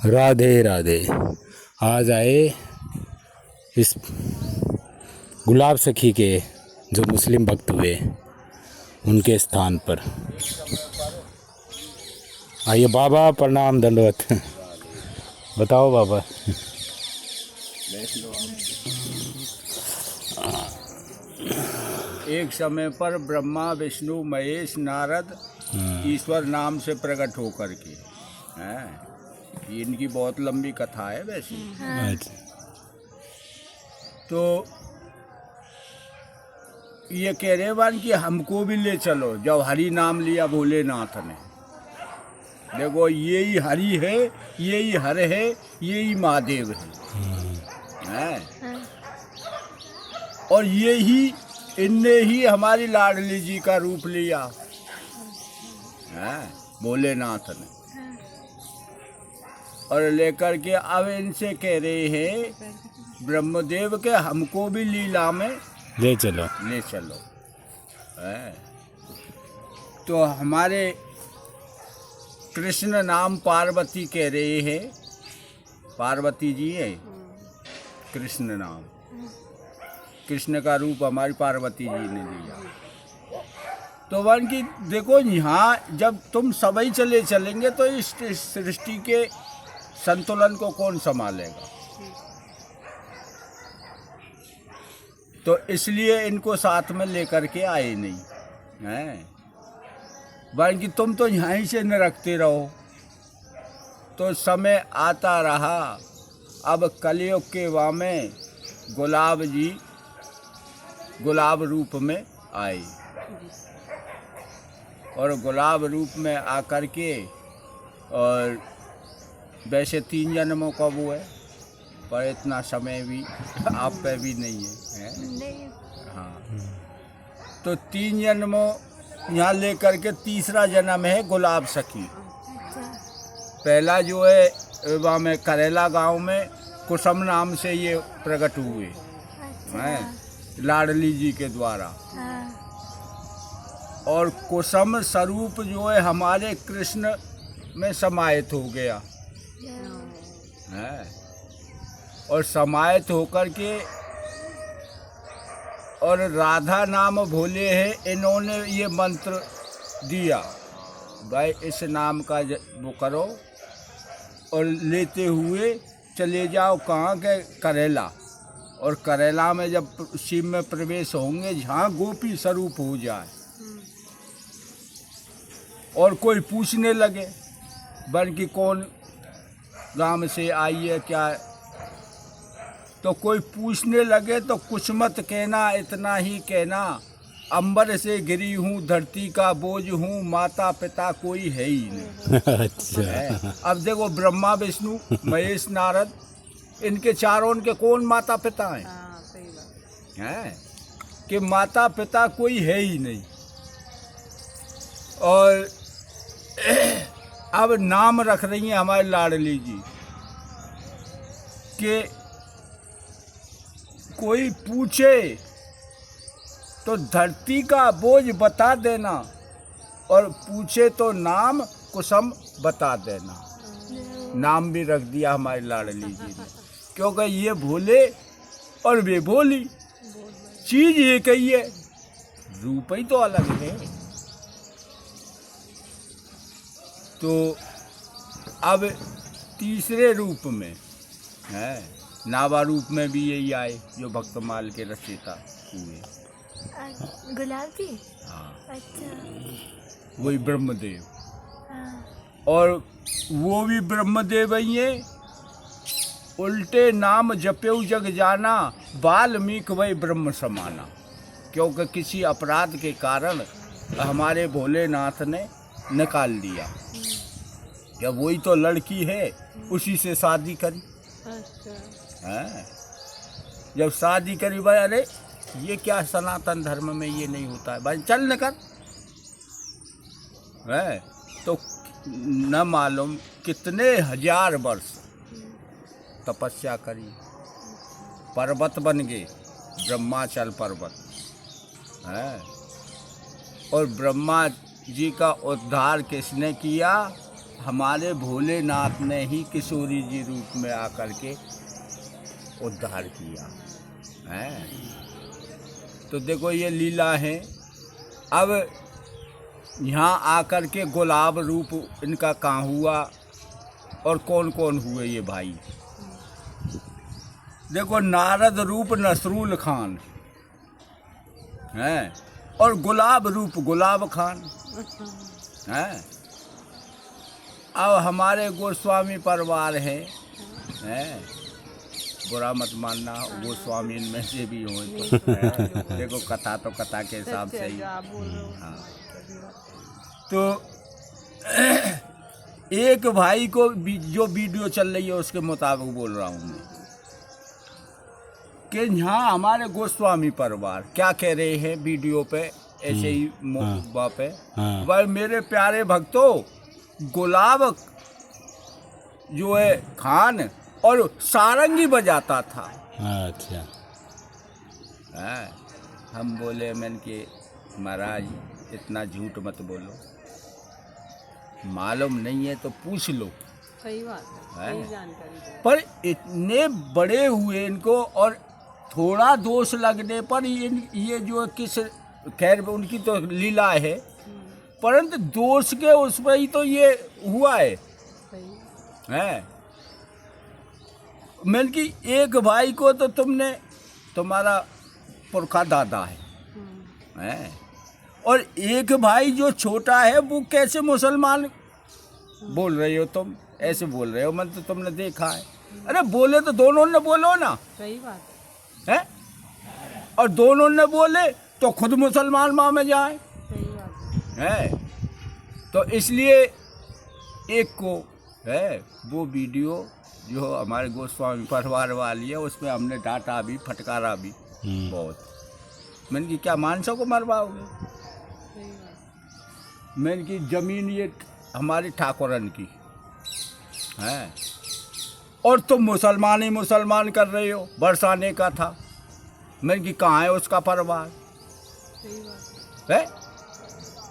राधे राधे। आज आए इस गुलाब सखी के जो मुस्लिम भक्त हुए उनके स्थान पर। आइए बाबा, प्रणाम दंडवत। बताओ बाबा। एक समय पर ब्रह्मा विष्णु महेश नारद ईश्वर नाम से प्रकट होकर के हैं। ये इनकी बहुत लंबी कथा है वैसे। तो ये कह रहे बान कि हमको भी ले चलो। जब हरि नाम लिया भोलेनाथ ने, देखो यही हरि है, यही हर है, यही महादेव है। और यही इनने ही हमारी लाडली जी का रूप लिया है, भोलेनाथ ने। और लेकर के अब इनसे कह रहे हैं ब्रह्मदेव के हमको भी लीला में ले चलो। है। तो हमारे कृष्ण नाम पार्वती कह रहे हैं, पार्वती जी है कृष्ण नाम। कृष्ण का रूप हमारी पार्वती जी ने लिया। तो वन की देखो, यहाँ जब तुम सभी चलेंगे तो इस सृष्टि के संतुलन को कौन संभालेगा। तो इसलिए इनको साथ में लेकर के आए नहीं हैं। बल्कि तुम तो यहाँ ही से न रखते रहो। तो समय आता रहा, अब कलयुग के वामे गुलाब जी गुलाब रूप में आए। और गुलाब रूप में आकर के, और वैसे 3 जन्मों का वो है, पर इतना समय भी आप पे भी नहीं है। हाँ, तो 3 जन्मों यहाँ लेकर के तीसरा जन्म है गुलाब सखी। पहला जो है वहाँ में करेला गांव में कुसुम नाम से ये प्रकट हुए हैं, लाडली जी के द्वारा। और कुसुम स्वरूप जो है हमारे कृष्ण में समाहित हो गया है। और समाहित होकर के, और राधा नाम भोले है, इन्होंने ये मंत्र दिया भाई इस नाम का वो करो, और लेते हुए चले जाओ कहाँ के करेला। और करेला में जब शिव में प्रवेश होंगे, जहाँ गोपी स्वरूप हो जाए, और कोई पूछने लगे बल्कि कौन गांव से आई है क्या, तो कोई पूछने लगे तो कुछ मत कहना, इतना ही कहना अंबर से गिरी हूँ, धरती का बोझ हूँ, माता पिता कोई है ही नहीं। अच्छा। अब देखो ब्रह्मा विष्णु महेश नारद, इनके चारों के कौन माता पिता हैं? कि माता पिता कोई है ही नहीं। और अब नाम रख रही हैं हमारी लाडली जी कि कोई पूछे तो धरती का बोझ बता देना, और पूछे तो नाम कुसुम बता देना। नाम भी रख दिया हमारी लाडली जी ने, क्योंकि ये भोले और वे भोली, चीज एक ही है, रूप ही तो अलग है। तो अब तीसरे रूप में है, नावा रूप में भी यही आए जो भक्तमाल के रचयिता हुए। गुलाब जी। हाँ, अच्छा। वही ब्रह्मदेव। और वो भी ब्रह्मदेव ही है। उल्टे नाम जपेऊ जग जाना, वाल्मीकि वही ब्रह्म समाना। क्योंकि किसी अपराध के कारण हमारे भोलेनाथ ने निकाल दिया। या वही तो लड़की है, उसी से शादी करी। है, जब शादी करी भाई, अरे ये क्या सनातन धर्म में ये नहीं होता है भाई, चल निकल। है तो न मालूम कितने हजार वर्ष तपस्या करी, पर्वत बन गए, ब्रह्माचल पर्वत है। और ब्रह्मा जी का उद्धार किसने किया? हमारे भोलेनाथ ने ही किशोरी जी रूप में आकर के उद्धार किया है। तो देखो ये लीला है। अब यहाँ आकर के गुलाब रूप इनका कहाँ हुआ और कौन कौन हुए ये भाई। देखो नारद रूप नसरुल खान है और गुलाब रूप गुलाब खान है। अब हमारे गोस्वामी परिवार है, बुरा मत मानना, गोस्वामी इनमें से भी हो तो है। देखो कथा तो कथा के हिसाब से ही। हाँ तो एक भाई को जो वीडियो चल रही है उसके मुताबिक बोल रहा हूँ मैं कि यहाँ हमारे गोस्वामी परिवार क्या कह रहे हैं वीडियो पे ऐसे ही मुद्दा पे, भाई मेरे प्यारे भक्तों गुलाब जो है खान और सारंगी बजाता था। अच्छा है। हम बोले मैंने कि महाराज इतना झूठ मत बोलो, मालूम नहीं है तो पूछ लो। सही बात है, सही जानकारी दो। पर इतने बड़े हुए इनको और थोड़ा दोष लगने पर ये जो किस खैर उनकी तो लीला है, परंतु दोष के उस पर ही तो ये हुआ है। सही है मैंने कि एक भाई को तो तुमने तुम्हारा पुरखा दादा है और एक भाई जो छोटा है वो कैसे मुसलमान बोल रहे हो तुम, ऐसे बोल रहे हो, मतलब तो तुमने देखा है। अरे बोले तो दोनों ने बोलो ना। सही बात है और दोनों ने बोले तो खुद मुसलमान माँ में जाए। सही बात है तो इसलिए एक को है वो वीडियो जो हमारे गोस्वामी परिवार वाली है उसमें हमने डांटा भी फटकारा भी बहुत। मैंने कि क्या मानसों को मरवाओगे। सही बात मैंने कि जमीन ये हमारी ठाकुरन की है और तुम मुसलमान ही मुसलमान कर रहे हो, बरसाने का था। मैंने कि कहाँ है उसका परिवार। सही बात है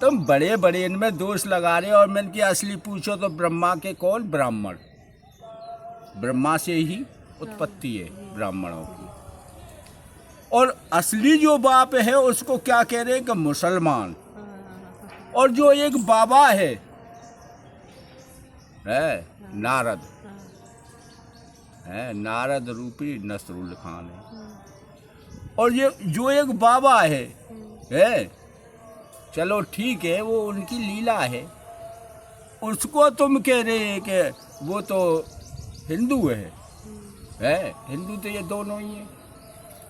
तुम बड़े बड़े इनमें दोष लगा रहे हो। और मैंने कि असली पूछो तो ब्रह्मा के कौन, ब्राह्मण, ब्रह्मा से ही उत्पत्ति है ब्राह्मणों की। और असली जो बाप है उसको क्या कह रहे हैं कि मुसलमान। और जो एक बाबा है नारद है, नारद रूपी नसरुल खान है। और ये जो एक बाबा है चलो ठीक है वो उनकी लीला है, उसको तुम कह रहे हैं कि वो तो हिंदू है। हिंदू तो ये दोनों ही है,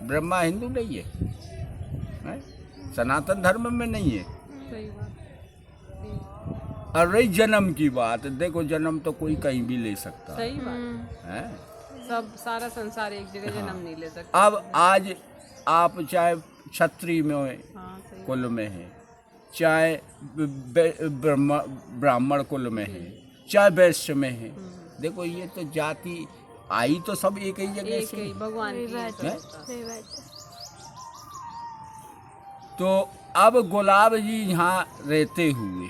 ब्रह्मा हिंदू नहीं है, सनातन धर्म में नहीं है। सही बात और रही जन्म की बात, देखो जन्म तो कोई कहीं भी ले सकता सही बात है। सब सारा संसार एक जगह जन्म नहीं ले सकता। अब आज आप चाहे क्षत्रिय में हो, हाँ सही कुल में है, चाहे ब्राह्मण कुल में है, चाहे वैश्य में है, देखो ये तो जाति आई तो सब एक ही जगह एक से। ही भगवान की है? सही बात है। तो अब गुलाब जी यहाँ रहते हुए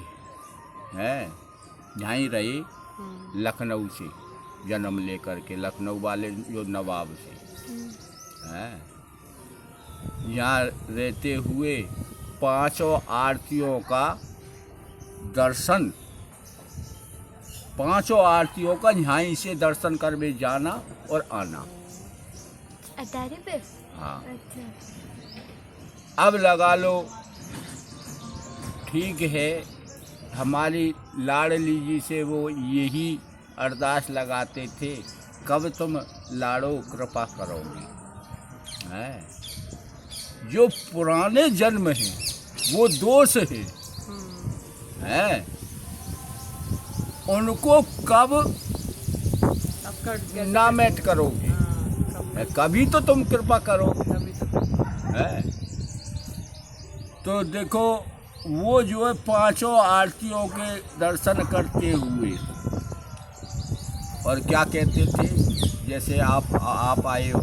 हैं, यहाँ ही रहे लखनऊ से जन्म लेकर के, लखनऊ वाले जो नवाब से हैं, यहाँ रहते हुए पांचों आरतियों का दर्शन, पांचों आरतियों का यहाँ से दर्शन करके जाना और आना। अटारी पे। हाँ अच्छा अब लगा लो ठीक है, हमारी लाडली जी से वो यही अरदास लगाते थे, कब तुम लाड़ो कृपा करोगे। हैं जो पुराने जन्म हैं वो दोष हैं, उनको कब अब कट गया। ना मेट करोगे। हाँ, कभी तो तुम कृपा करोगे। कभी तो है तो देखो वो जो है पांचों आरतियों के दर्शन करते हुए और क्या कहते थे, जैसे आप आए हो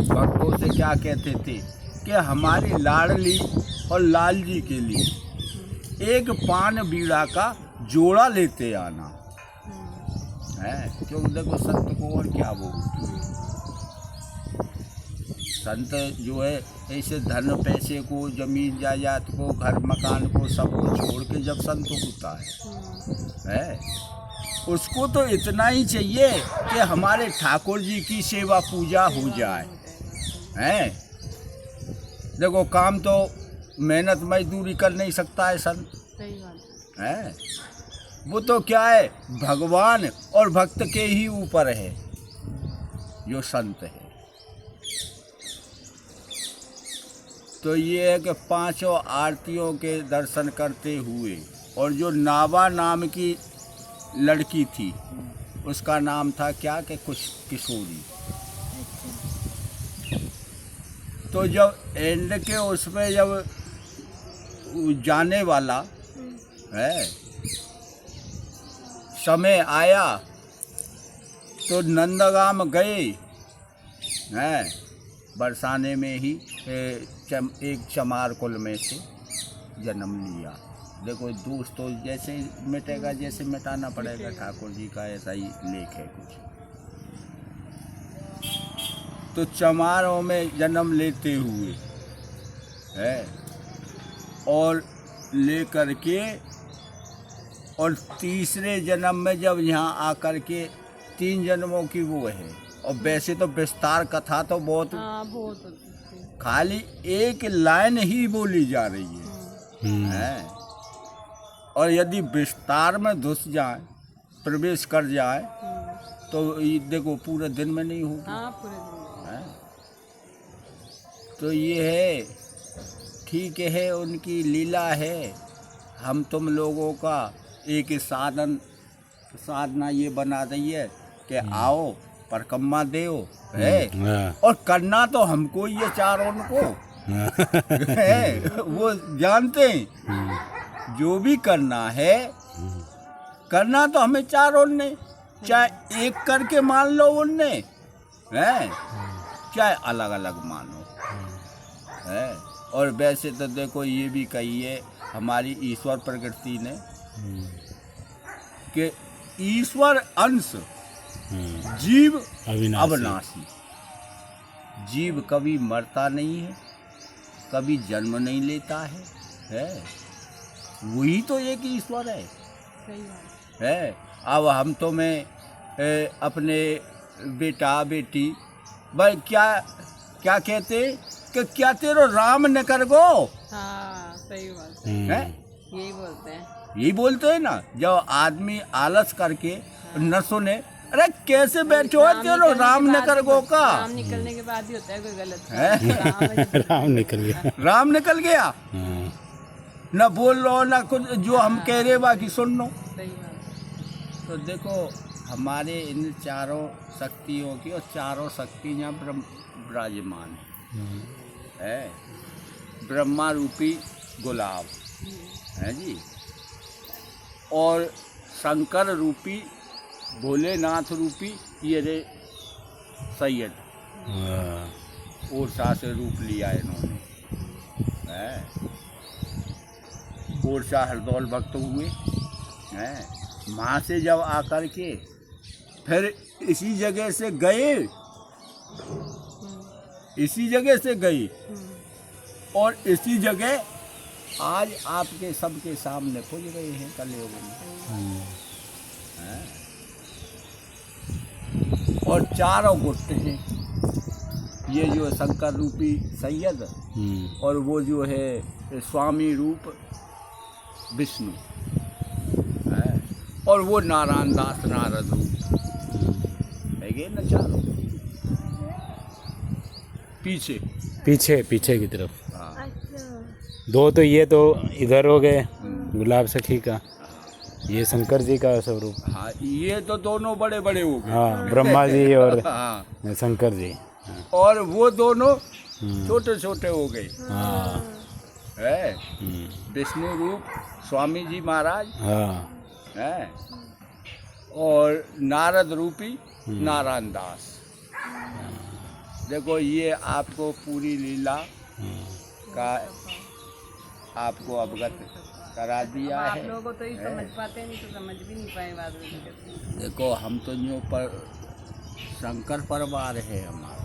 भक्तों से क्या कहते थे कि हमारी लाडली और लाल जी के लिए एक पान बीड़ा का जोड़ा लेते आना है। क्यों, देखो संत को और क्या बोलते हैं। संत जो है ऐसे धन पैसे को, जमीन जायदाद को, घर मकान को, सब को छोड़ के जब संत होता है उसको तो इतना ही चाहिए कि हमारे ठाकुर जी की सेवा पूजा हो जाए हैं। देखो काम तो मेहनत मजदूरी कर नहीं सकता है संत सही बात है। वो तो क्या है, भगवान और भक्त के ही ऊपर है जो संत है। तो ये है कि पांचों आरतियों के दर्शन करते हुए, और जो नावा नाम की लड़की थी उसका नाम था क्या कि कुछ किशोरी। तो जब एंड के उसमें जब जाने वाला है समय आया तो नंदगाम गए हैं, बरसाने में ही एक चमार कुल में से जन्म लिया। देखो दोस्त तो जैसे मिटेगा जैसे मिटाना पड़ेगा, ठाकुर जी का ऐसा ही लेख है कुछ। तो चमारों में जन्म लेते हुए है और लेकर के, और तीसरे जन्म में जब यहाँ आकर के 3 जन्मों की वो है। और वैसे तो विस्तार कथा तो बहुत बहुत होती है। खाली एक लाइन ही बोली जा रही है। और यदि विस्तार में घुस जाए, प्रवेश कर जाए, तो ये देखो पूरे दिन में नहीं होगी। पूरे दिन है? तो ये है, ठीक है, उनकी लीला है। हम तुम लोगों का एक साधना ये बना रही है कि आओ परिक्रमा देओ है। और करना तो हमको ही है, चारों को है, वो जानते हैं। जो भी करना है, करना तो हमें चारों ने, चाहे एक करके मान लो उनने है, चाहे अलग अलग मानो है। और वैसे तो देखो ये भी कही है हमारी ईश्वर प्रकृति ने कि ईश्वर अंश जीव अविनाशी। जीव कभी मरता नहीं है, कभी जन्म नहीं लेता है। वही तो एक ईश्वर है। सही बात है। अब हम तो में अपने बेटा बेटी भाई क्या क्या कहते कि क्या तेरो राम न कर गो। सही बात है, यही बोलते हैं। यही बोलते हैं ना। जब आदमी आलस करके न सुने, अरे कैसे बैठो है तेरो राम न कर गो का। राम निकलने के बाद ही होता है कोई गलत। राम निकल गया न बोल लो ना कुछ, जो हम कह रहे बाकी सुन लो। सही बात। तो देखो हमारे इन चारों शक्तियों की, और चारों शक्ति यहाँ विराजमान है। ब्रह्मा रूपी गुलाब है जी, और शंकर रूपी, भोलेनाथ रूपी ये रे सैयद ओरछा से रूप लिया इन्होंने है। ओरछा हरदौल भक्त हुए हैं। वहाँ से जब आकर के फिर इसी जगह से गए, इसी जगह से गई, और इसी जगह आज आपके सबके सामने खुल गए हैं कलयुग में। और चारों गुट हैं, ये जो शंकर रूपी सैयद, और वो जो है स्वामी रूप विष्णु है, और वो नारायण दास नारद रूप है ना। चारों पीछे पीछे पीछे की तरफ। हाँ। अच्छा। दो तो ये तो इधर हो गए गुलाब सखी का, ये शंकर जी का स्वरूप। हाँ, ये तो दोनों बड़े बड़े हो गए। हाँ, ब्रह्मा जी और हाँ, शंकर जी। और वो दोनों छोटे छोटे हो गए हाँ है। विष्णु रूप स्वामी जी महाराज हाँ है, और नारद रूपी नारायण दास। देखो ये आपको पूरी लीला का आपको अवगत करा दिया आप है। लोगों तो ही समझ पाते नहीं, तो समझ भी नहीं पाए बाद में। देखो हम तो न्यू पर शंकर परिवार है हमारा,